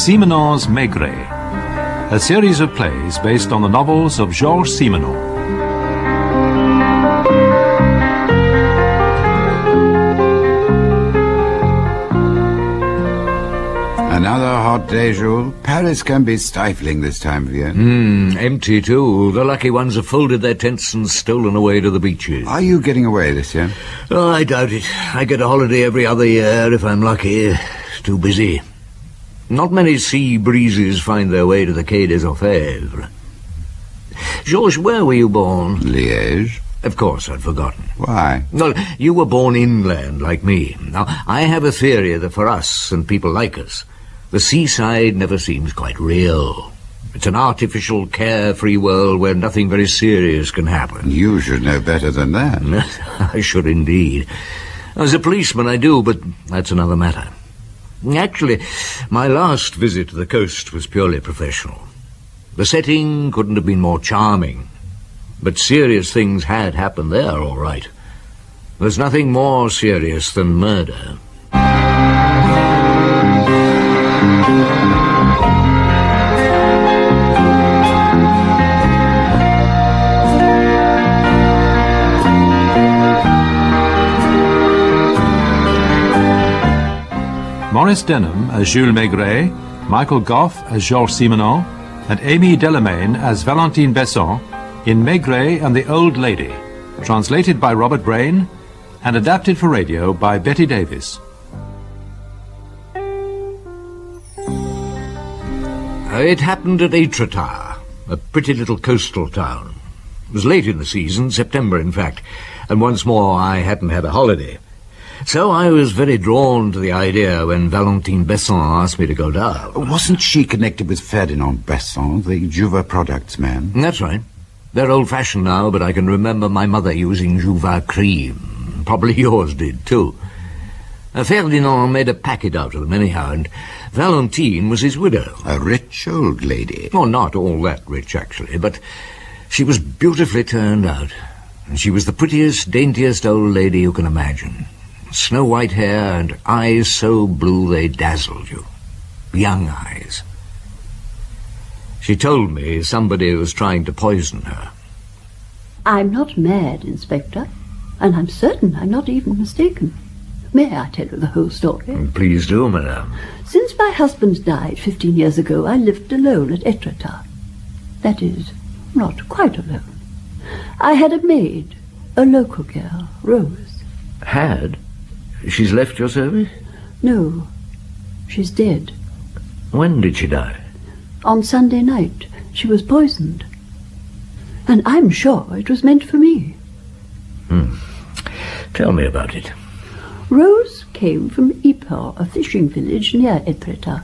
Simenon's Maigret, a series of plays based on the novels of Georges Simenon. Another hot day, Jules. Paris can be stifling this time of year. Empty too. The lucky ones have folded their tents and stolen away to the beaches. Are you getting away this year? Oh, I doubt it. I get a holiday every other year if I'm lucky. Too busy. Not many sea breezes find their way to the Quai des Orfèvres. Georges, where were you born? Liège. Of course, I'd forgotten. Why? No, you were born inland, like me. Now, I have a theory that for us and people like us, the seaside never seems quite real. It's an artificial, carefree world where nothing very serious can happen. You should know better than that. I should indeed. As a policeman, I do, but that's another matter. Actually, my last visit to the coast was purely professional. The setting couldn't have been more charming, but serious things had happened there, all right. There's nothing more serious than murder. Maurice Denham as Jules Maigret, Michael Gough as Georges Simenon, and Aime Delamain as Valentine Besson in Maigret and the Old Lady, translated by Robert Brain and adapted for radio by Betty Davies. It happened at Étretat, a pretty little coastal town. It was late in the season, September in fact, and once more I hadn't had a holiday. So I was very drawn to the idea when Valentine Besson asked me to go down. Wasn't she connected with Ferdinand Besson, the Juva products man? That's right. They're old-fashioned now, but I can remember my mother using Juva cream. Probably yours did, too. Ferdinand made a packet out of them anyhow, and Valentine was his widow. A rich old lady. Oh, not all that rich, actually, but she was beautifully turned out. And she was the prettiest, daintiest old lady you can imagine. Snow-white hair and eyes so blue they dazzled you. Young eyes. She told me somebody was trying to poison her. I'm not mad, Inspector, and I'm certain I'm not even mistaken. May I tell you the whole story? Please do, madame. Since my husband died 15 years ago, I lived alone at Étretat. That is, not quite alone. I had a maid, a local girl, Rose. Had? She's left your service? No, she's dead. When did she die? On Sunday night. She was poisoned. And I'm sure it was meant for me. Tell me about it. Rose came from Ypres, a fishing village near Étretat.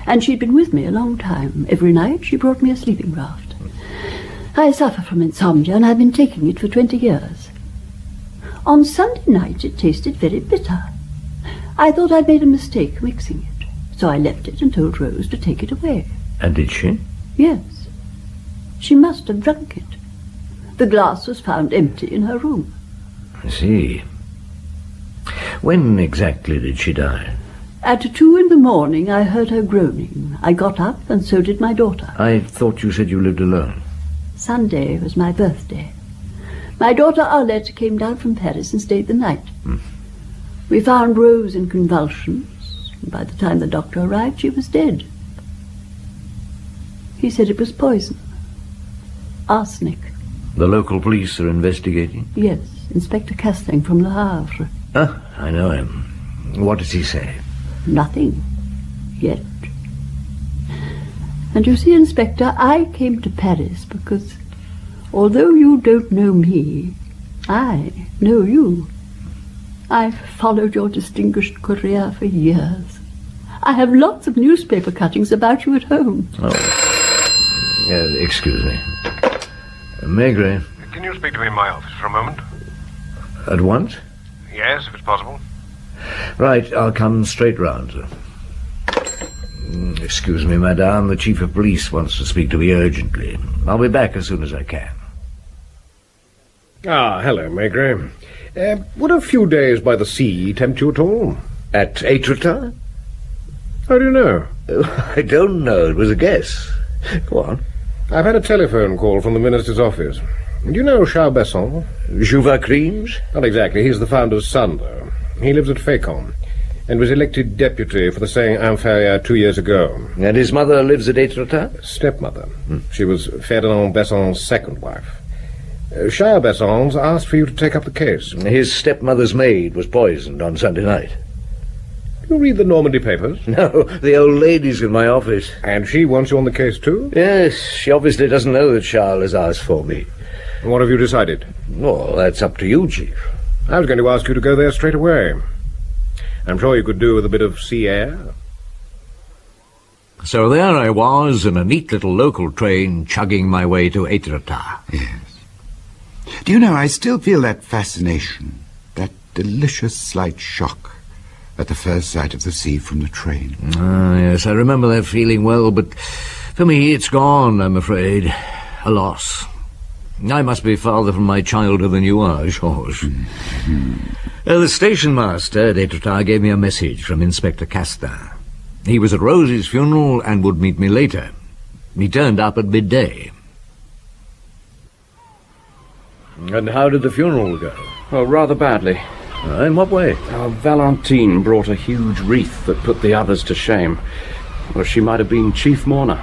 And she'd been with me a long time. Every night she brought me a sleeping draught. I suffer from insomnia, and I've been taking it for 20 years. On Sunday night it tasted very bitter. I thought I'd made a mistake mixing it, so I left it and told Rose to take it away. And did she? Yes. She must have drunk it. The glass was found empty in her room. I see. When exactly did she die? At 2 in the morning I heard her groaning. I got up, and so did my daughter. I thought you said you lived alone. Sunday was my birthday. My daughter Arlette came down from Paris and stayed the night. We found Rose in convulsions, and by the time the doctor arrived, she was dead. He said it was poison. Arsenic. The local police are investigating? Yes, Inspector Castaing from Le Havre. Ah, I know him. What does he say? Nothing. Yet. And you see, Inspector, I came to Paris because, although you don't know me, I know you. I've followed your distinguished career for years. I have lots of newspaper cuttings about you at home. Excuse me. Maigret. Can you speak to me in my office for a moment? At once? Yes, if it's possible. Right, I'll come straight round. Excuse me, madame. The chief of police wants to speak to me urgently. I'll be back as soon as I can. Ah, hello, Maigret. Would a few days by the sea tempt you at all? At Étretat? How do you know? I don't know. It was a guess. Go on. I've had a telephone call from the minister's office. Do you know Charles Besson? Jouvin-Creams? Not exactly. He's the founder's son, though. He lives at Thaco and was elected deputy for the Seine Inférieur 2 years ago. And his mother lives at Étretat? Stepmother. She was Ferdinand Besson's second wife. Charles Besson's asked for you to take up the case. His stepmother's maid was poisoned on Sunday night. You read the Normandy papers? No, the old lady's in my office. And she wants you on the case, too? Yes, she obviously doesn't know that Charles has asked for me. And what have you decided? Well, that's up to you, Chief. I was going to ask you to go there straight away. I'm sure you could do with a bit of sea air. So there I was, in a neat little local train, chugging my way to Étretat. Yes. Do you know, I still feel that fascination, that delicious slight shock at the first sight of the sea from the train. Ah, yes, I remember that feeling well, but for me it's gone, I'm afraid. A loss. I must be farther from my childhood than you are, Georges. The station master at Étretat gave me a message from Inspector Castaing. He was at Rosie's funeral and would meet me later. He turned up at midday. And how did the funeral go? Oh, rather badly. In what way? Valentine brought a huge wreath that put the others to shame. Well, she might have been chief mourner.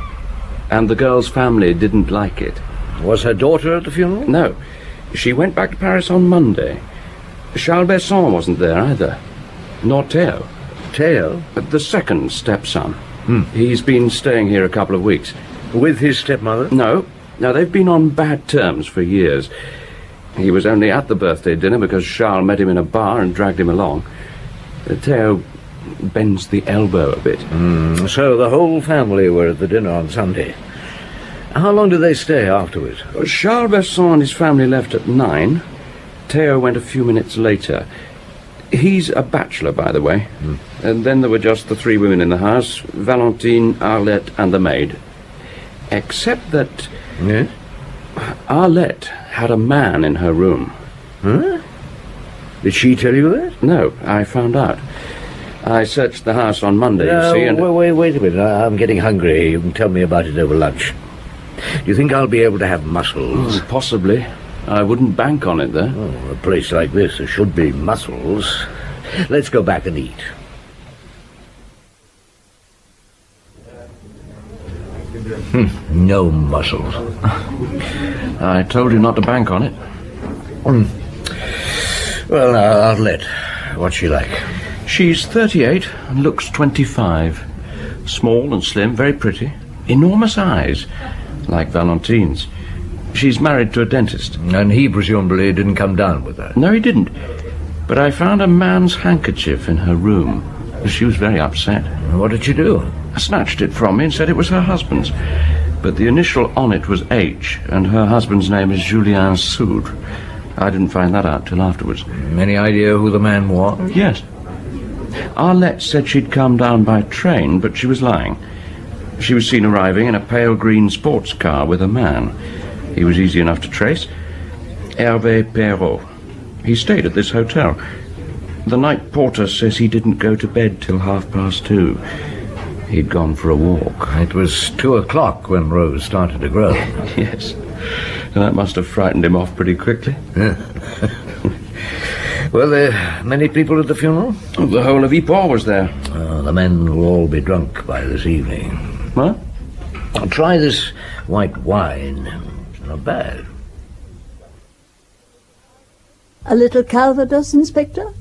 And the girl's family didn't like it. Was her daughter at the funeral? No. She went back to Paris on Monday. Charles Besson wasn't there either. Nor Théo. Théo? The second stepson. He's been staying here a couple of weeks. With his stepmother? No, they've been on bad terms for years. He was only at the birthday dinner because Charles met him in a bar and dragged him along. Théo bends the elbow a bit. So the whole family were at the dinner on Sunday. How long did they stay afterwards? Charles Besson and his family left at 9. Théo went a few minutes later. He's a bachelor, by the way. And then there were just the 3 women in the house, Valentine, Arlette, and the maid. Except that... Yes? Arlette had a man in her room. Huh? Did she tell you that? No, I found out. I searched the house on Monday, you see, and... Wait a minute. I'm getting hungry. You can tell me about it over lunch. Do you think I'll be able to have mussels? Possibly. I wouldn't bank on it, though. Oh, a place like this, there should be mussels. Let's go back and eat. No mussels. I told you not to bank on it. Well, now, Arlette, what's she like? She's 38 and looks 25. Small and slim, very pretty. Enormous eyes, like Valentine's. She's married to a dentist. And he presumably didn't come down with her? No, he didn't. But I found a man's handkerchief in her room. She was very upset. What did she do? Snatched it from me and said it was her husband's. But the initial on it was H, and her husband's name is Julien Sudre. I didn't find that out till afterwards. Any idea who the man was? Yes. Arlette said she'd come down by train, but she was lying. She was seen arriving in a pale green sports car with a man. He was easy enough to trace. Hervé Perrault. He stayed at this hotel. The night porter says he didn't go to bed till 2:30. He'd gone for a walk. It was 2 o'clock when Rose started to grow. Yes. That must have frightened him off pretty quickly. Were there many people at the funeral? Oh, the whole of Ypres was there. The men will all be drunk by this evening. What? Try this white wine. It's not bad. A little Calvados, Inspector?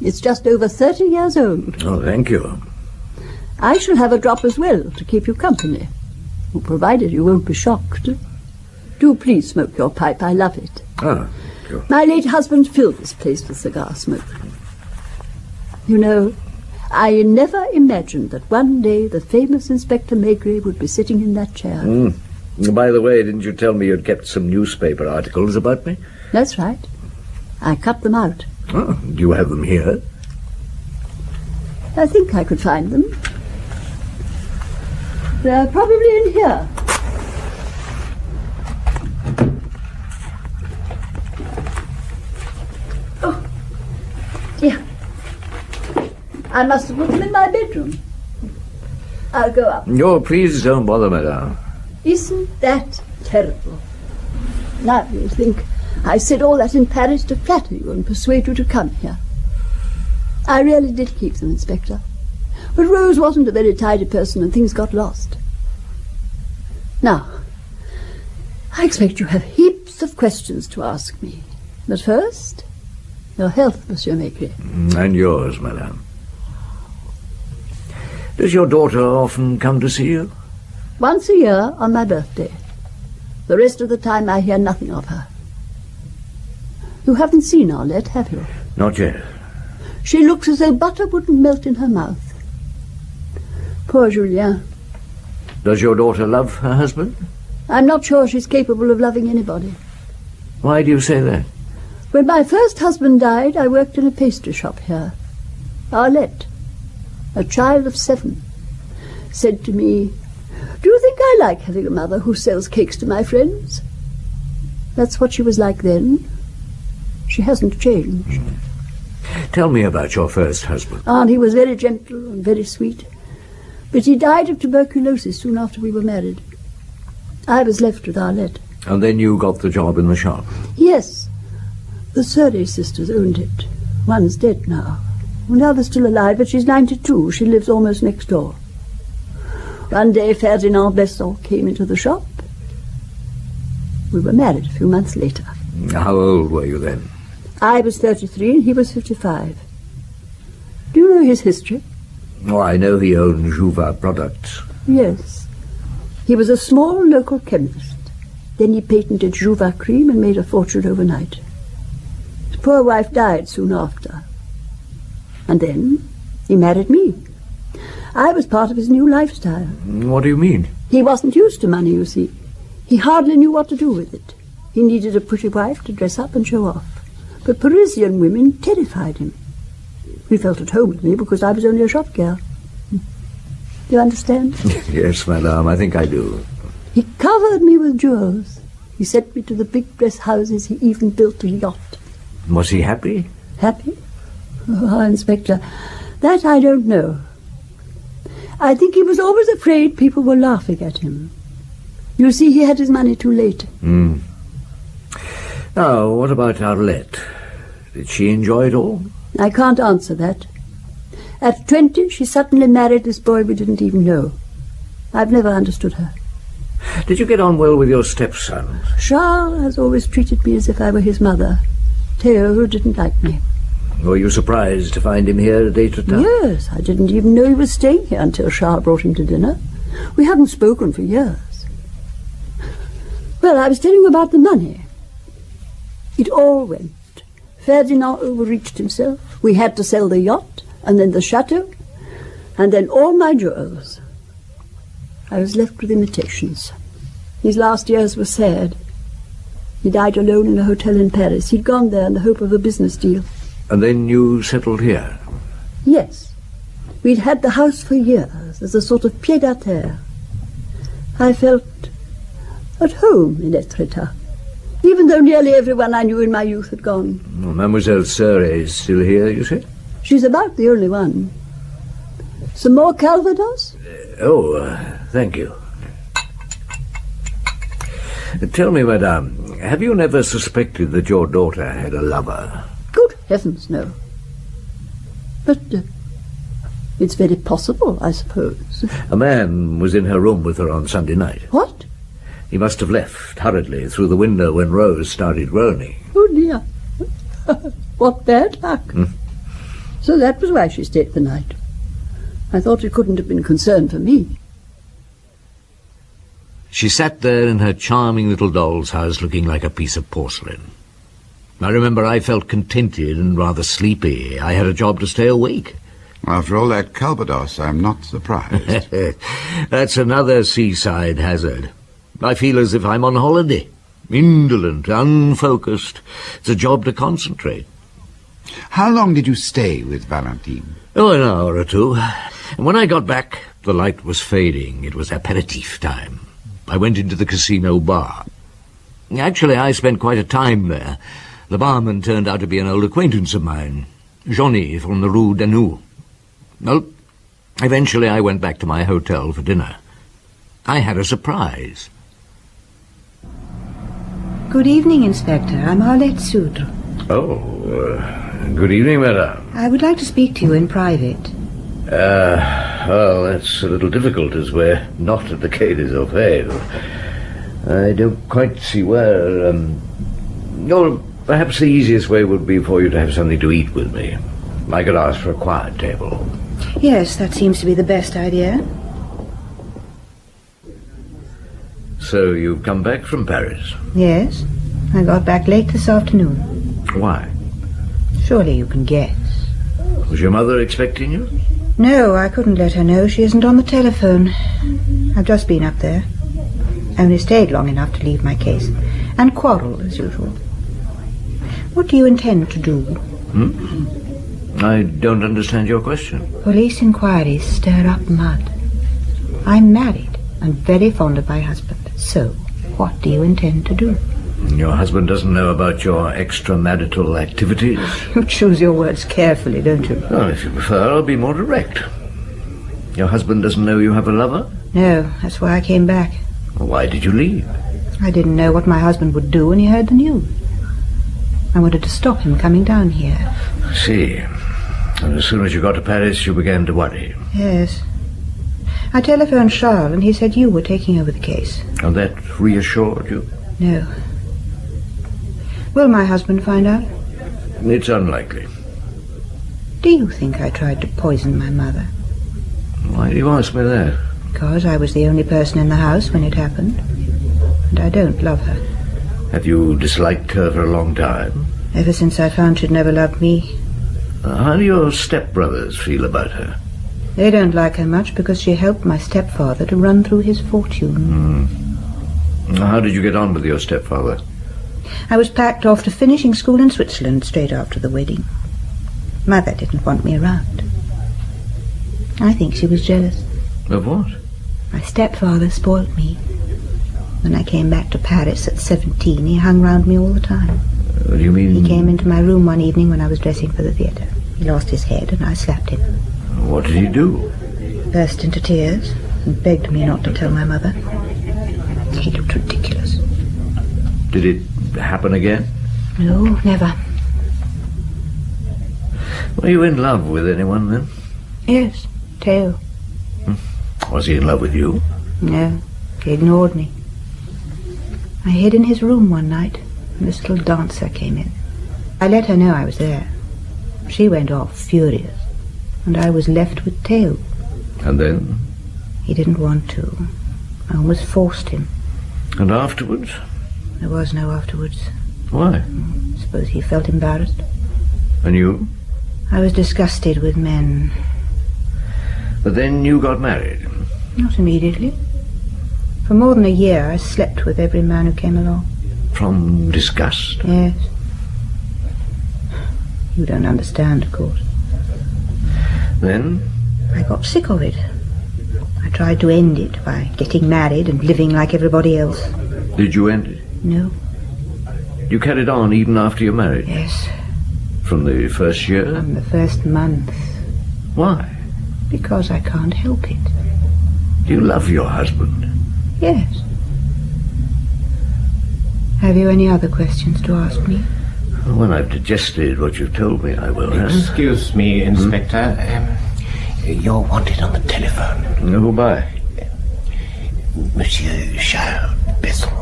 It's just over 30 years old. Oh, thank you. I shall have a drop as well to keep you company, provided you won't be shocked. Do please smoke your pipe. I love it. Oh, sure. My late husband filled this place with cigar smoke. You know, I never imagined that one day the famous Inspector Maigret would be sitting in that chair. By the way, didn't you tell me you'd kept some newspaper articles about me? That's right. I cut them out. Oh, do you have them here? I think I could find them. They're probably in here. Oh, dear. I must have put them in my bedroom. I'll go up. No, please don't bother, madame. Isn't that terrible? Now you think I said all that in Paris to flatter you and persuade you to come here. I really did keep them, Inspector. But Rose wasn't a very tidy person and things got lost. Now, I expect you have heaps of questions to ask me. But first, your health, Monsieur Maigret. And yours, madame. Does your daughter often come to see you? Once a year on my birthday. The rest of the time I hear nothing of her. You haven't seen Arlette, have you? Not yet. She looks as though butter wouldn't melt in her mouth. Poor Julien. Does your daughter love her husband? I'm not sure she's capable of loving anybody. Why do you say that? When my first husband died, I worked in a pastry shop here. Arlette, a child of 7, said to me, "Do you think I like having a mother who sells cakes to my friends?" That's what she was like then. She hasn't changed. Tell me about your first husband. He was very gentle and very sweet. But he died of tuberculosis soon after we were married. I was left with Arlette. And then you got the job in the shop? Yes. The Sudre sisters owned it. One's dead now. The other's still alive, but she's 92. She lives almost next door. One day Ferdinand Besson came into the shop. We were married a few months later. How old were you then? I was 33 and he was 55. Do you know his history? Oh, I know he owned Juva products. Yes. He was a small local chemist. Then he patented Juva cream and made a fortune overnight. His poor wife died soon after. And then he married me. I was part of his new lifestyle. What do you mean? He wasn't used to money, you see. He hardly knew what to do with it. He needed a pretty wife to dress up and show off. But Parisian women terrified him. He felt at home with me because I was only a shop girl. Do you understand? Yes, madame, I think I do. He covered me with jewels. He sent me to the big dress houses. He even built a yacht. Was he happy? Happy? Oh, Inspector, that I don't know. I think he was always afraid people were laughing at him. You see, he had his money too late. Now, what about Arlette? Did she enjoy it all? I can't answer that. At 20, she suddenly married this boy we didn't even know. I've never understood her. Did you get on well with your stepson? Charles has always treated me as if I were his mother. Theo, who didn't like me. Were you surprised to find him here at Etretat? Yes, I didn't even know he was staying here until Charles brought him to dinner. We hadn't spoken for years. Well, I was telling you about the money. It all went. Ferdinand overreached himself. We had to sell the yacht, and then the chateau, and then all my jewels. I was left with imitations. His last years were sad. He died alone in a hotel in Paris. He'd gone there in the hope of a business deal. And then you settled here? Yes. We'd had the house for years, as a sort of pied-à-terre. I felt at home in Etretat, even though nearly everyone I knew in my youth had gone. Well, Mademoiselle Sudre is still here, you said? She's about the only one. Some more Calvados? Thank you. Tell me, madame, have you never suspected that your daughter had a lover? Good heavens, no. But it's very possible, I suppose. A man was in her room with her on Sunday night. What? He must have left hurriedly through the window when Rose started groaning. Oh, dear. What bad luck. So that was why she stayed the night. I thought it couldn't have been concern for me. She sat there in her charming little doll's house looking like a piece of porcelain. I remember I felt contented and rather sleepy. I had a job to stay awake. After all that Calvados, I'm not surprised. That's another seaside hazard. I feel as if I'm on holiday. Indolent, unfocused. It's a job to concentrate. How long did you stay with Valentine? Oh, an hour or two. And when I got back, the light was fading. It was aperitif time. I went into the casino bar. Actually, I spent quite a time there. The barman turned out to be an old acquaintance of mine, Johnny from the Rue Danou. Well, Eventually I went back to my hotel for dinner. I had a surprise. Good evening, Inspector. I'm Arlette Sudre. Oh, good evening, madame. I would like to speak to you in private. Well, that's a little difficult as we're not at the Quai des Orfèvres. I don't quite see where, Oh, perhaps the easiest way would be for you to have something to eat with me. I could ask for a quiet table. Yes, that seems to be the best idea. So you've come back from Paris? Yes. I got back late this afternoon. Why? Surely you can guess. Was your mother expecting you? No, I couldn't let her know. She isn't on the telephone. I've just been up there. Only stayed long enough to leave my case. And quarrel, as usual. What do you intend to do? I don't understand your question. Police inquiries stir up mud. I'm married and very fond of my husband. So, what do you intend to do? Your husband doesn't know about your extramarital activities? You choose your words carefully, don't you? Well, if you prefer, I'll be more direct. Your husband doesn't know you have a lover? No, that's why I came back. Well, why did you leave? I didn't know what my husband would do when he heard the news. I wanted to stop him coming down here. I see. And as soon as you got to Paris, you began to worry. Yes. I telephoned Charles, and he said you were taking over the case. And that reassured you? No. Will my husband find out? It's unlikely. Do you think I tried to poison my mother? Why do you ask me that? Because I was the only person in the house when it happened. And I don't love her. Have you disliked her for a long time? Ever since I found she'd never loved me. How do your stepbrothers feel about her? They don't like her much because she helped my stepfather to run through his fortune. How did you get on with your stepfather? I was packed off to finishing school in Switzerland straight after the wedding. Mother didn't want me around. I think she was jealous. Of what? My stepfather spoilt me. When I came back to Paris at 17, he hung round me all the time. What do you mean? He came into my room one evening when I was dressing for the theatre. He lost his head and I slapped him. What did he do? Burst into tears and begged me not to tell my mother. He looked ridiculous. Did it happen again? No, never. Were you in love with anyone then? Yes, Theo. Was he in love with you? No, he ignored me. I hid in his room one night, and this little dancer came in. I let her know I was there. She went off furious, and I was left with Theo. And then? He didn't want to. I almost forced him. And afterwards? There was no afterwards. Why? I suppose he felt embarrassed. And you? I was disgusted with men. But then you got married? Not immediately. For more than a year I slept with every man who came along. From disgust? Yes. You don't understand, of course. Then? I got sick of it. I tried to end it by getting married and living like everybody else. Did you end it? No. You carried on even after your marriage? Yes. From the first year? From the first month. Why? Because I can't help it. Do you love your husband? Yes. Have you any other questions to ask me? When I've digested what you've told me, I will. Excuse me, Inspector. You're wanted on the telephone. Who by? Monsieur Charles Besson.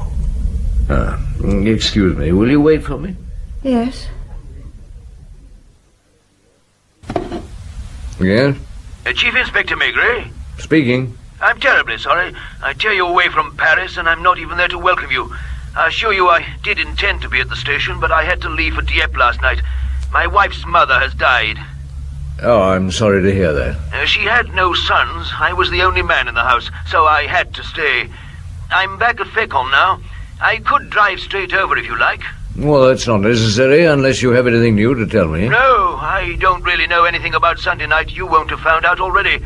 Excuse me, will you wait for me? Yes. Yes? Chief Inspector Maigret? Speaking. I'm terribly sorry. I tear you away from Paris, and I'm not even there to welcome you. I assure you I did intend to be at the station, but I had to leave for Dieppe last night. My wife's mother has died. Oh, I'm sorry to hear that. She had no sons. I was the only man in the house, so I had to stay. I'm back at Fécamp now. I could drive straight over if you like. Well, that's not necessary unless you have anything new to tell me. No, I don't really know anything about Sunday night. You won't have found out already.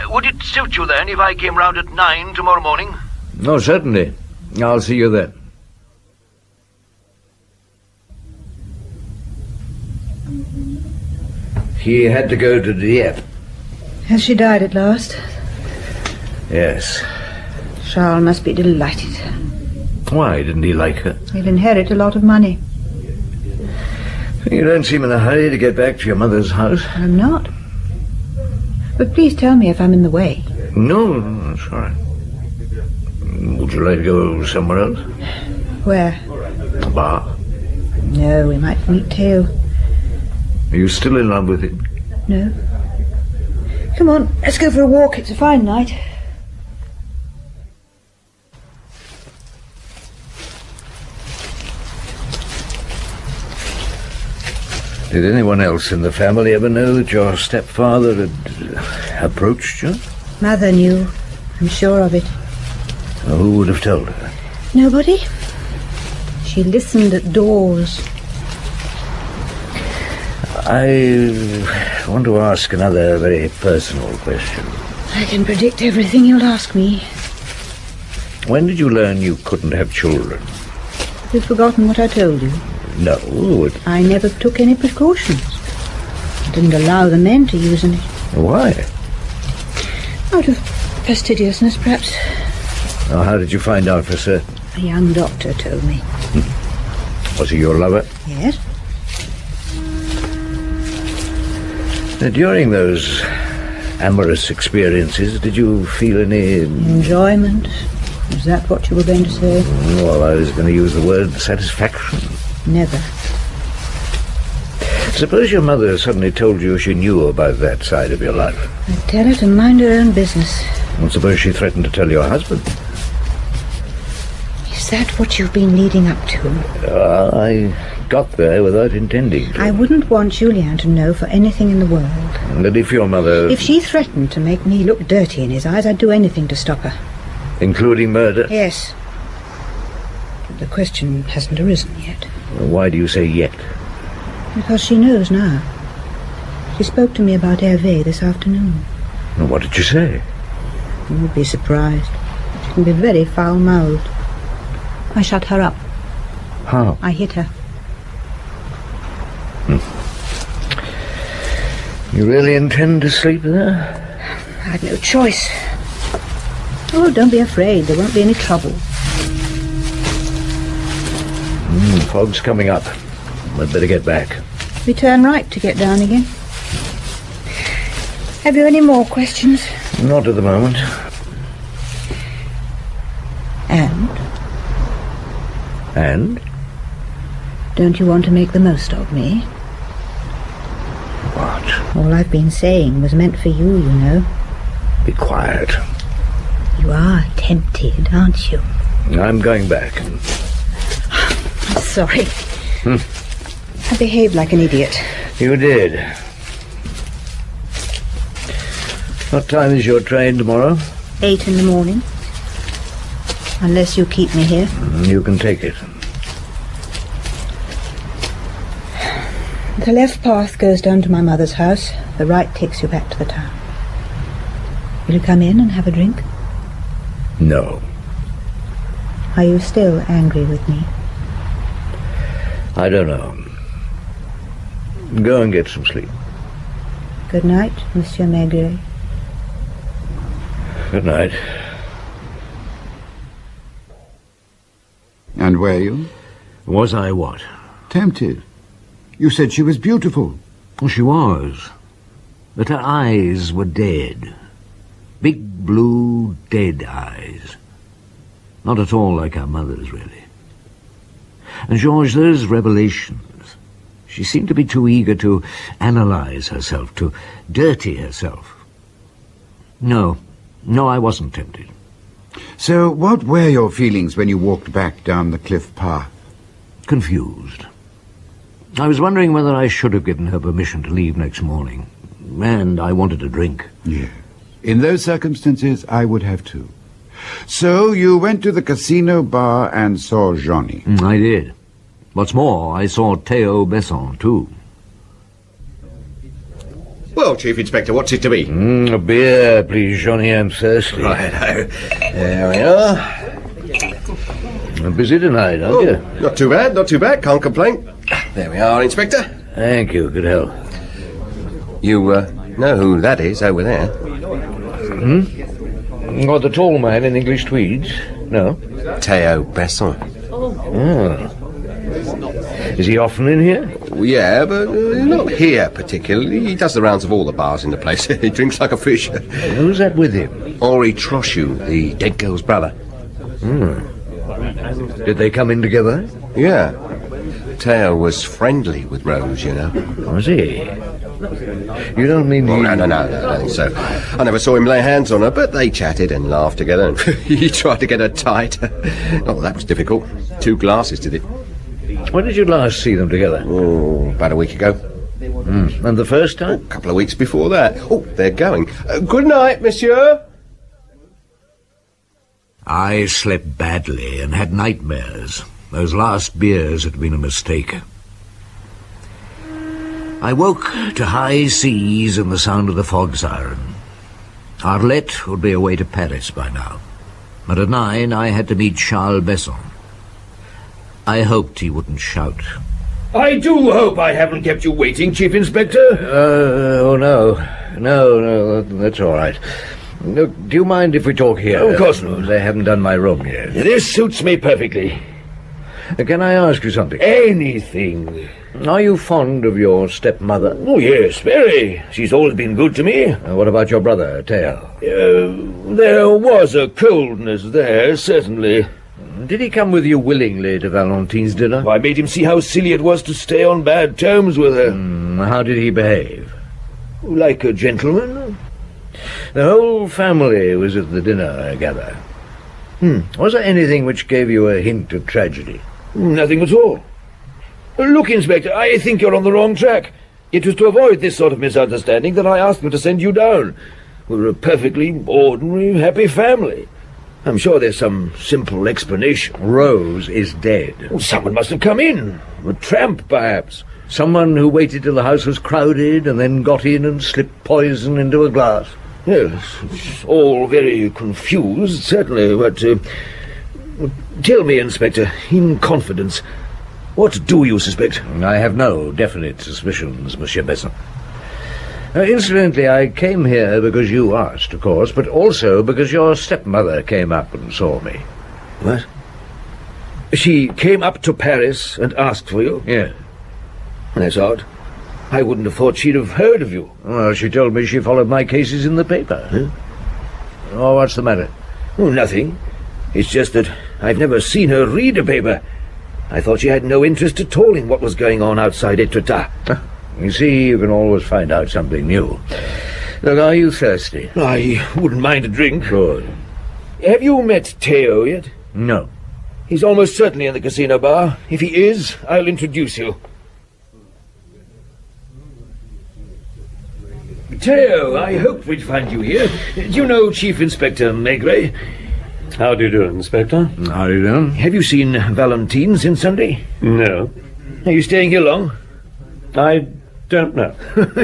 Would it suit you then if I came round at 9 tomorrow morning? No, certainly. I'll see you then. He had to go to Dieppe. Has she died at last? Yes. Charles must be delighted. Why didn't he like her? He'll inherit a lot of money. You don't seem in a hurry to get back to your mother's house. I'm not. But please tell me if I'm in the way. No, that's all right. Would you like to go somewhere else? Where? A bar. No, we might meet Theo. Are you still in love with him? No. Come on, let's go for a walk. It's a fine night. Did anyone else in the family ever know that your stepfather had approached you? Mother knew. I'm sure of it. Well, who would have told her? Nobody. She listened at doors. I want to ask another very personal question. I can predict everything you'll ask me. When did you learn you couldn't have children? You've forgotten what I told you. No. I never took any precautions. I didn't allow the men to use any. Why? Out of fastidiousness, perhaps. Oh, how did you find out for certain? A young doctor told me. Was he your lover? Yes. During those amorous experiences, did you feel any... Enjoyment? Is that what you were going to say? Well, I was going to use the word satisfaction. Never. Suppose your mother suddenly told you she knew about that side of your life. I'd tell her to mind her own business. And suppose she threatened to tell your husband. Is that what you've been leading up to? I got there without intending to. I wouldn't want Julien to know for anything in the world. But if your mother... If she threatened to make me look dirty in his eyes, I'd do anything to stop her. Including murder? Yes. The question hasn't arisen yet. Why do you say yet? Because she knows now. She spoke to me about Hervé this afternoon. What did you say? You would be surprised. She can be very foul-mouthed. I shut her up. How? I hit her. You really intend to sleep there? I had no choice. Oh, don't be afraid. There won't be any trouble. Fog's coming up. I'd better get back. We turn right to get down again. Have you any more questions? Not at the moment. And? And? Don't you want to make the most of me? What? All I've been saying was meant for you, you know. Be quiet. You are tempted, aren't you? I'm going back. I'm sorry. I behaved like an idiot. You did. What time is your train tomorrow? 8 in the morning. Unless you keep me here. You can take it. The left path goes down to my mother's house. The right takes you back to the town. Will you come in and have a drink? No. Are you still angry with me? I don't know. Go and get some sleep. Good night, Monsieur Maigret. Good night. And were you? Was I what? Tempted. You said she was beautiful. Well, she was. But her eyes were dead. Big, blue, dead eyes. Not at all like her mother's, really. And Georges, those revelations, she seemed to be too eager to analyze herself, to dirty herself. No, I wasn't tempted. So what were your feelings when you walked back down the cliff path? Confused. I was wondering whether I should have given her permission to leave next morning. And I wanted a drink. Yes. In those circumstances, I would have too. So you went to the casino bar and saw Johnny? I did. What's more, I saw Theo Besson, too. Well, Chief Inspector, what's it to be? A beer, please, Johnny. I'm thirsty. Righto. There we are. Busy tonight, aren't you? Not too bad, not too bad. Can't complain. There we are, Inspector. Thank you. Good health. You Know who that is over there? What, the tall man in English tweeds? No. Theo Besson. Is he often in here? Yeah, but not here particularly. He does the rounds of all the bars in the place. He drinks like a fish. Who's that with him? Henri Trochu, the dead girl's brother. Did they come in together? Yeah. Theo was friendly with Rose, you know. Was he? You don't mean No, I don't think so. I never saw him lay hands on her, but they chatted and laughed together, and he tried to get her tight. Not that was difficult. 2 glasses did it. When did you last see them together? Oh, about a week ago. And the first time? A couple of weeks before that. Oh, they're going. Good night, monsieur. I slept badly and had nightmares. Those last beers had been a mistake. I woke to high seas and the sound of the fog siren. Arlette would be away to Paris by now. But at 9 I had to meet Charles Besson. I hoped he wouldn't shout. I do hope I haven't kept you waiting, Chief Inspector. Oh, no. No, that's all right. No, do you mind if we talk here? Of course not. They haven't done my room yet. This suits me perfectly. Can I ask you something? Anything. Are you fond of your stepmother? Oh, yes, very. She's always been good to me. What about your brother, Theo? There was a coldness there, certainly. Did he come with you willingly to Valentine's dinner? I made him see how silly it was to stay on bad terms with her. How did he behave? Like a gentleman. The whole family was at the dinner, I gather. Was there anything which gave you a hint of tragedy? Nothing at all. Look, Inspector, I think you're on the wrong track. It was to avoid this sort of misunderstanding that I asked them to send you down. We're a perfectly ordinary, happy family. I'm sure there's some simple explanation. Rose is dead. Well, someone must have come in. A tramp, perhaps. Someone who waited till the house was crowded and then got in and slipped poison into a glass. Yes, it's all very confused, certainly, but... tell me, Inspector, in confidence, what do you suspect? I have no definite suspicions, Monsieur Besson. Incidentally, I came here because you asked, of course, but also because your stepmother came up and saw me. What? She came up to Paris and asked for you? Yes. That's odd. I wouldn't have thought she'd have heard of you. Well, she told me she followed my cases in the paper. Huh? Oh, what's the matter? Oh, nothing. It's just that I've never seen her read a paper. I thought she had no interest at all in what was going on outside Etretat. You see, you can always find out something new. Look, are you thirsty? I wouldn't mind a drink. Good. Have you met Theo yet? No. He's almost certainly in the casino bar. If he is, I'll introduce you. Theo, I hoped we'd find you here. Do you know Chief Inspector Maigret? How do you do, Inspector? How do you do? Have you seen Valentine since Sunday? No. Are you staying here long? I don't know.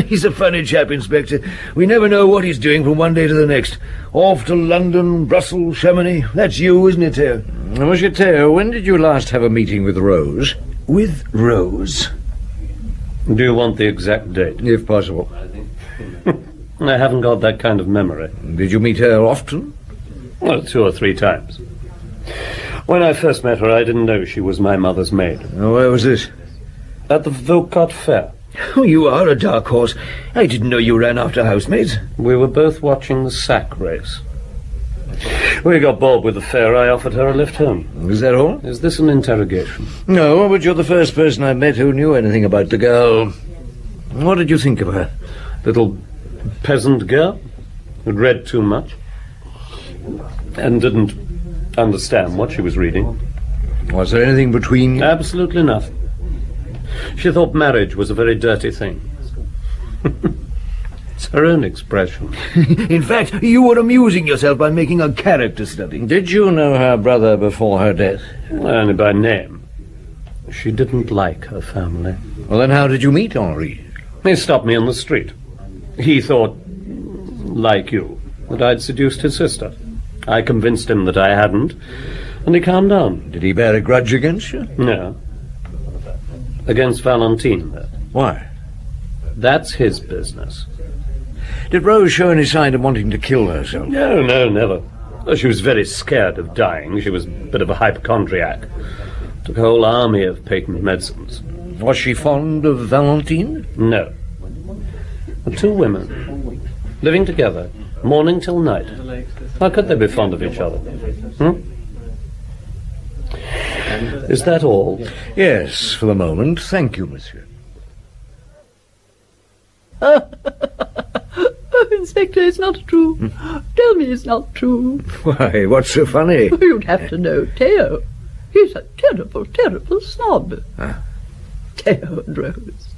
He's a funny chap, Inspector. We never know what he's doing from one day to the next. Off to London, Brussels, Chamonix. That's you, isn't it, Theo? Monsieur Theo, when did you last have a meeting with Rose? With Rose? Do you want the exact date? If possible. I haven't got that kind of memory. Did you meet her often? Well, 2 or 3 times. When I first met her, I didn't know she was my mother's maid. Where was this? At the Vilcot Fair. Oh, you are a dark horse. I didn't know you ran after housemaids. We were both watching the sack race. We got bored with the fair. I offered her a lift home. Is that all? Is this an interrogation? No, but you're the first person I met who knew anything about the girl. What did you think of her? Little peasant girl who'd read too much and didn't understand what she was reading. Was there anything between you? Absolutely nothing. She thought marriage was a very dirty thing. It's her own expression. In fact, you were amusing yourself by making a character study. Did you know her brother before her death? Only by name. She didn't like her family. Well, then how did you meet Henri? He stopped me on the street. He thought, like you, that I'd seduced his sister. I convinced him that I hadn't, and he calmed down. Did he bear a grudge against you? No. Against Valentine, though. Why? That's his business. Did Rose show any sign of wanting to kill herself? No, never. Oh, she was very scared of dying. She was a bit of a hypochondriac. Took a whole army of patent medicines. Was she fond of Valentine? No. The two women, living together, morning till night. How could they be fond of each other? Is that all? Yes, for the moment. Thank you, monsieur. Oh, Inspector, it's not true. Tell me it's not true. Why, what's so funny? You'd have to know Theo. He's a terrible, terrible snob. Theo and Rose.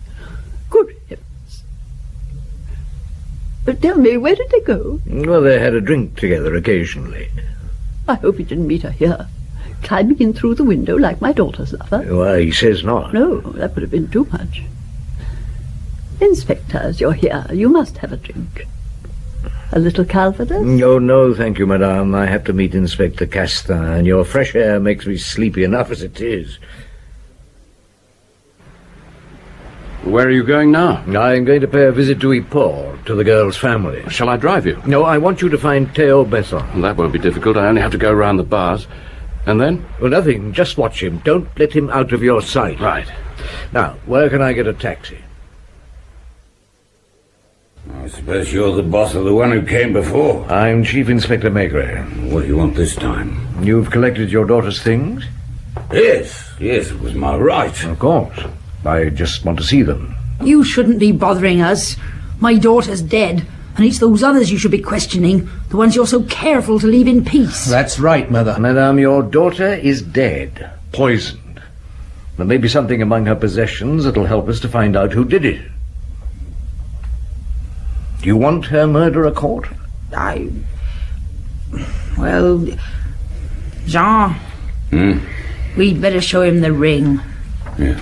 Good heavens. But tell me, where did they go? Well, they had a drink together occasionally. I hope he didn't meet her here, climbing in through the window like my daughter's lover. Why, he says not. No, that would have been too much. Inspector, as you're here, you must have a drink. A little Calvados? Oh, no, thank you, madame. I have to meet Inspector Castaing, and your fresh air makes me sleepy enough as it is. Where are you going now? I'm going to pay a visit to Ypres, to the girl's family. Shall I drive you? No, I want you to find Theo Besson. That won't be difficult. I only have to go round the bars. And then? Well, nothing. Just watch him. Don't let him out of your sight. Right. Now, where can I get a taxi? I suppose you're the boss of the one who came before. I'm Chief Inspector Maigret. What do you want this time? You've collected your daughter's things? Yes, it was my right. Of course. I just want to see them. You shouldn't be bothering us. My daughter's dead, and it's those others you should be questioning, the ones you're so careful to leave in peace. That's right, Mother. Madame, your daughter is dead. Poisoned. There may be something among her possessions that'll help us to find out who did it. Do you want her murderer caught? Well, Jean, we'd better show him the ring. Yeah,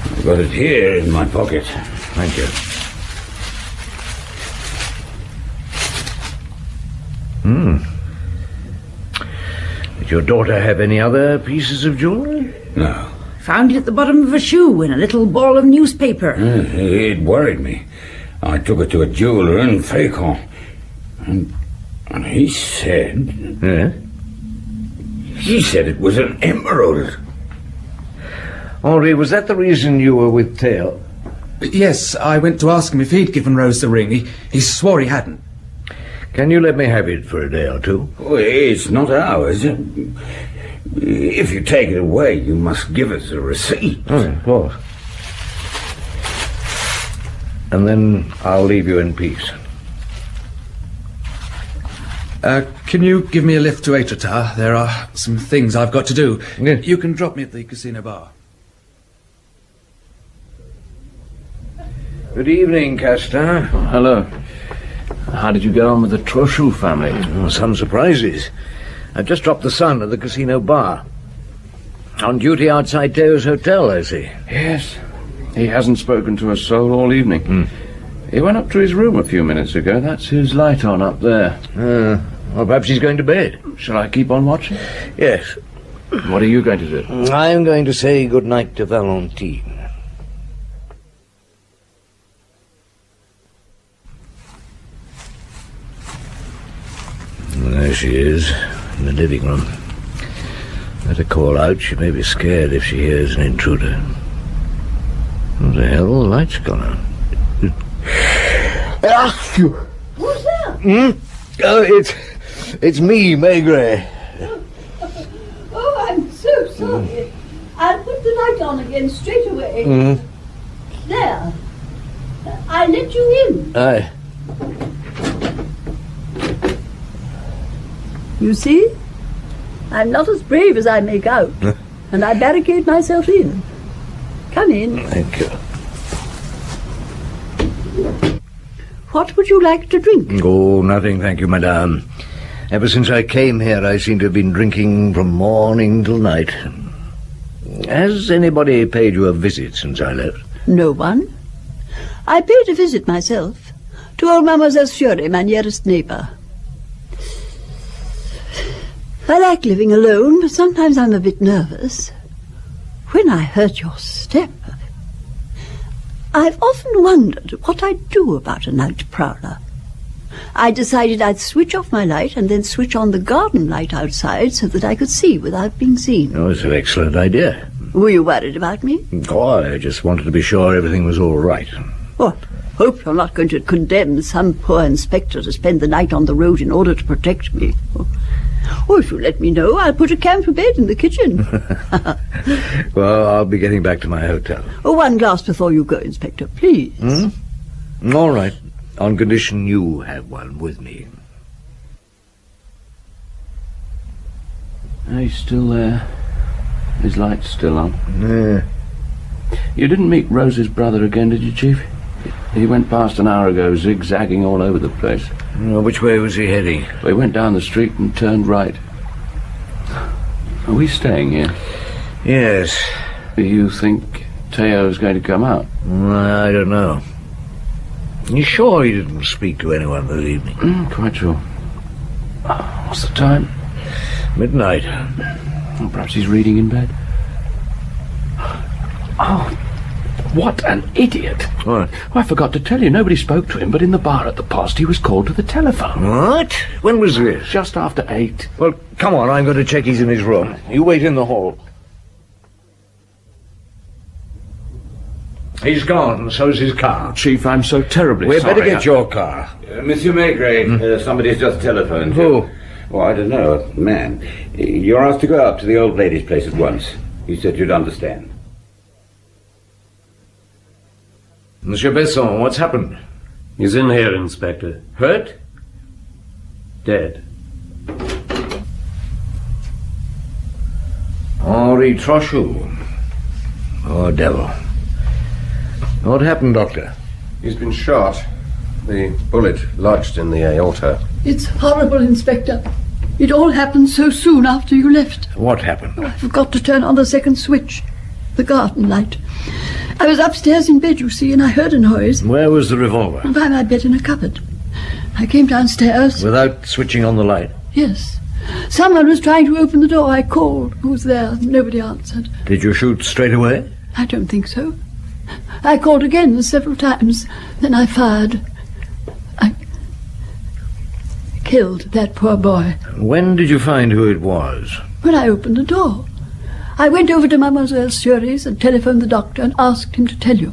I've got it here in my pocket. Thank you. Did your daughter have any other pieces of jewelry? No. Found it at the bottom of a shoe in a little ball of newspaper. It worried me. I took it to a jeweller in Thaco, and he said... Yeah? He said it was an emerald. Henri, was that the reason you were with Theo? Yes, I went to ask him if he'd given Rose the ring. He swore he hadn't. Can you let me have it for a day or two? Oh, it's not ours. If you take it away, you must give us a receipt. Oh, of course. And then I'll leave you in peace. Can you give me a lift to Etretat? There are some things I've got to do. Yes. You can drop me at the casino bar. Good evening, Castaing. Hello. How did you get on with the Trochu family? Some surprises. I've just dropped the son at the casino bar. On duty outside Theo's hotel, I see. Yes. He hasn't spoken to a soul all evening. He went up to his room a few minutes ago. That's his light on up there. Well, perhaps he's going to bed. Shall I keep on watching? Yes. What are you going to do? I'm going to say good night to Valentine. There she is, in the living room. Let her call out. She may be scared if she hears an intruder. What the hell? The light's gone out. Who's there? Oh, it's me, Maigret. Oh, I'm so sorry. I'll put the light on again straight away. There. I let you in. Aye. You see? I'm not as brave as I make out. And I barricade myself in. Come in. Thank you. What would you like to drink? Oh, nothing, thank you, madame. Ever since I came here, I seem to have been drinking from morning till night. Has anybody paid you a visit since I left? No one. I paid a visit myself to old Mademoiselle Shirley, my nearest neighbour. I like living alone, but sometimes I'm a bit nervous. When I heard your step, I've often wondered what I'd do about a night prowler. I decided I'd switch off my light and then switch on the garden light outside so that I could see without being seen. Oh, it's an excellent idea. Were you worried about me? Oh, I just wanted to be sure everything was all right. What? Hope you're not going to condemn some poor inspector to spend the night on the road in order to protect me. Oh, if you let me know, I'll put a camper bed in the kitchen. Well, I'll be getting back to my hotel. Oh, one glass before you go, Inspector, please. All right, on condition you have one with me. He's still there. His light's still on. Yeah. You didn't meet Rose's brother again, did you, Chief? He went past an hour ago, zigzagging all over the place. Which way was he heading? He went down the street and turned right. Are we staying here? Yes. Do you think Theo's going to come out? I don't know. You sure he didn't speak to anyone this evening? Quite sure. What's the time? Midnight. Well, perhaps he's reading in bed. Oh, what an idiot. What? Oh, I forgot to tell you, nobody spoke to him, but in the bar at the post he was called to the telephone. What? When was this? Just after 8. Well, come on, I'm going to check he's in his room. You wait in the hall. He's gone, so's his car. Chief, I'm so terribly We'd sorry. better get your car. Monsieur Maigret, somebody's just telephoned. Who? Oh, I don't know, a man. You're asked to go up to the old lady's place at once. You said you'd understand. Monsieur Besson, what's happened? He's in here, Inspector. Hurt? Dead. Henri Trochu. Oh, devil. What happened, Doctor? He's been shot. The bullet lodged in the aorta. It's horrible, Inspector. It all happened so soon after you left. What happened? Oh, I forgot to turn on the second switch. The garden light. I was upstairs in bed, you see, and I heard a noise. Where was the revolver? By my bed in a cupboard. I came downstairs. Without switching on the light? Yes. Someone was trying to open the door. I called. Who was there? Nobody answered. Did you shoot straight away? I don't think so. I called again several times. Then I fired. I killed that poor boy. When did you find who it was? When I opened the door. I went over to Mademoiselle Shirley's and telephoned the doctor and asked him to tell you.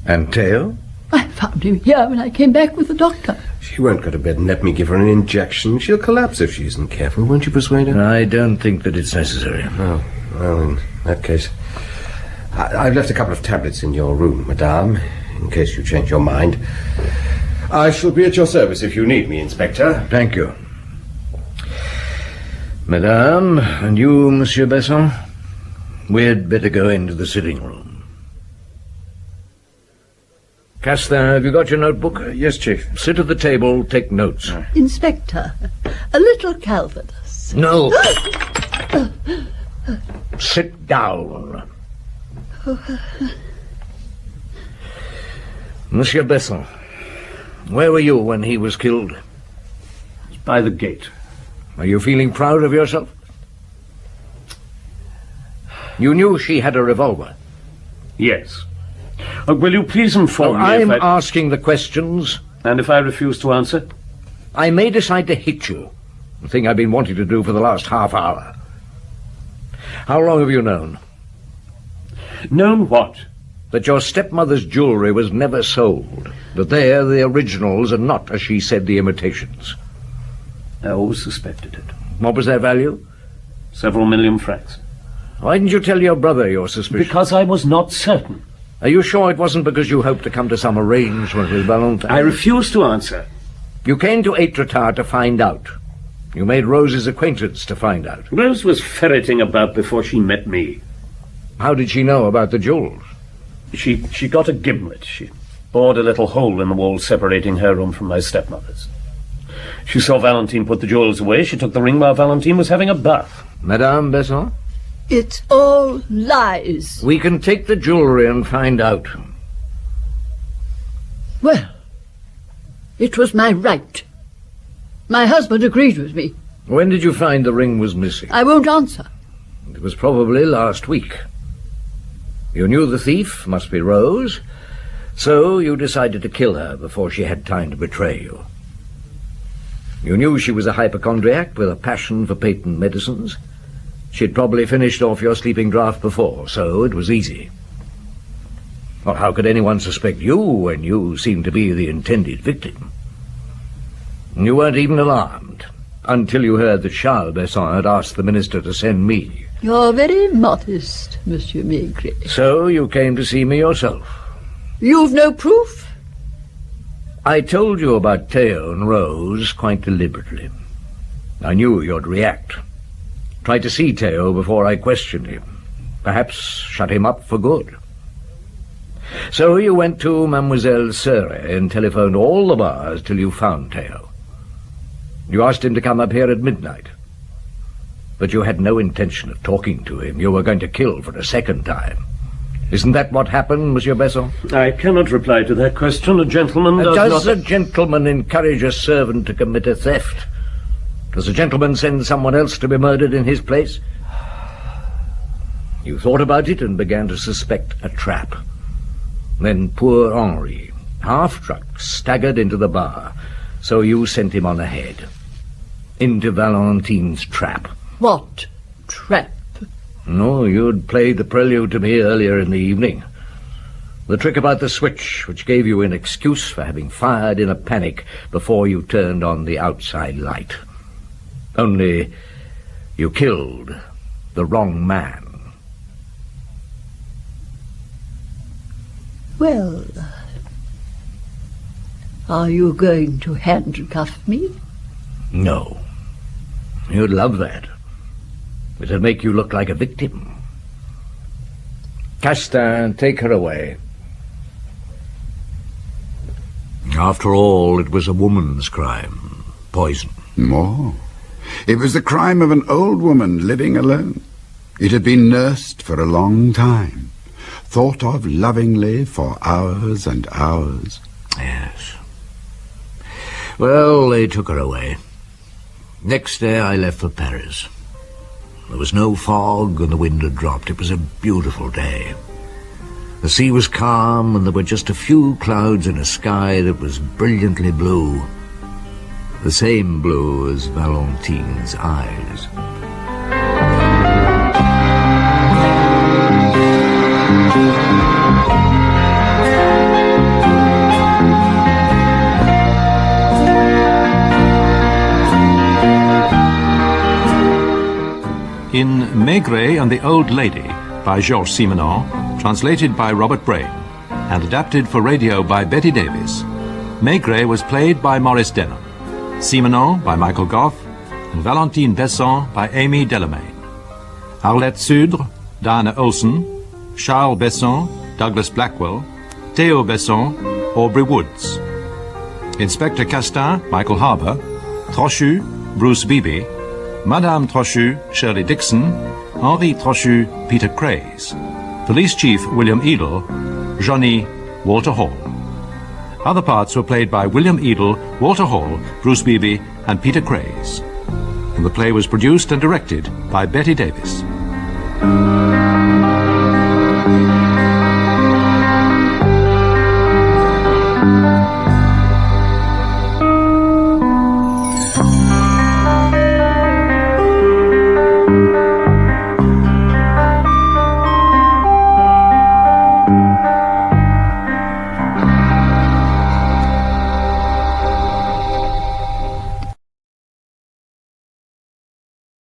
And Theo? I found him here when I came back with the doctor. She won't go to bed and let me give her an injection. She'll collapse if she isn't careful. Won't you persuade her? I don't think that it's necessary. Oh, well, in that case... I've left a couple of tablets in your room, madame, in case you change your mind. I shall be at your service if you need me, Inspector. Thank you. Madame, and you, Monsieur Besson? We'd better go into the sitting room. Castaing, have you got your notebook? Yes, Chief. Sit at the table, take notes. Inspector, a little Calvados. No. Sit down. Monsieur Besson, where were you when he was killed? By the gate. Are you feeling proud of yourself? You knew she had a revolver? Yes. Will you please inform me I'm if I... asking the questions. And if I refuse to answer? I may decide to hit you. The thing I've been wanting to do for the last half hour. How long have you known? Known what? That your stepmother's jewellery was never sold. That they're the originals and not, as she said, the imitations. I always suspected it. What was their value? Several million francs. Why didn't you tell your brother your suspicion? Because I was not certain. Are you sure it wasn't because you hoped to come to some arrangement with Valentine? I refuse to answer. You came to Étretat to find out. You made Rose's acquaintance to find out. Rose was ferreting about before she met me. How did she know about the jewels? She got a gimlet. She bored a little hole in the wall separating her room from my stepmother's. She saw Valentine put the jewels away. She took the ring while Valentine was having a bath. Madame Besson? It's all lies. We can take the jewellery and find out. Well, it was my right. My husband agreed with me. When did you find the ring was missing? I won't answer. It was probably last week. You knew the thief must be Rose, So you decided to kill her before she had time to betray you. You knew she was a hypochondriac with a passion for patent medicines. She'd probably finished off your sleeping draught before, so it was easy. Well, how could anyone suspect you when you seemed to be the intended victim? You weren't even alarmed until you heard that Charles Besson had asked the minister to send me. You're very modest, Monsieur Maigret. So you came to see me yourself. You've no proof? I told you about Thaco and Rose quite deliberately. I knew you'd react. Tried to see Thaco before I questioned him. Perhaps shut him up for good. So you went to Mademoiselle Sudre and telephoned all the bars till you found Thaco. You asked him to come up here at midnight. But you had no intention of talking to him. You were going to kill for a second time. Isn't that what happened, Monsieur Besson? I cannot reply to that question. A gentleman does a gentleman encourage a servant to commit a theft? Does a gentleman send someone else to be murdered in his place? You thought about it and began to suspect a trap. Then poor Henri, half-drunk, staggered into the bar, so you sent him on ahead. Into Valentine's trap. What trap? No, you'd played the prelude to me earlier in the evening. The trick about the switch, which gave you an excuse for having fired in a panic before you turned on the outside light. Only you killed the wrong man. Well, are you going to handcuff me? No. You'd love that. It'd make you look like a victim. Castaing, take her away. After all, it was a woman's crime. Poison. More. It was the crime of an old woman living alone. It had been nursed for a long time, thought of lovingly for hours and hours. Yes. Well, they took her away. Next day I left for Paris. There was no fog and the wind had dropped. It was a beautiful day. The sea was calm and there were just a few clouds in a sky that was brilliantly blue. The same blue as Valentine's eyes. In Maigret and the Old Lady by Georges Simenon, translated by Robert Brain, and adapted for radio by Betty Davies, Maigret was played by Maurice Denham, Simenon by Michael Gough, and Valentine Besson by Aime Delamain. Arlette Sudre, Diana Olsson, Charles Besson, Douglas Blackwell, Thaco Besson, Aubrey Woods. Inspector Castaing, Michael Harbour, Trochu, Bruce Beeby, Madame Trochu, Shirley Dixon, Henri Trochu, Peter Craze, Police Chief William Eedle, Johnny, Walter Hall. Other parts were played by William Eedle, Walter Hall, Bruce Beeby, and Peter Craze. And the play was produced and directed by Betty Davies.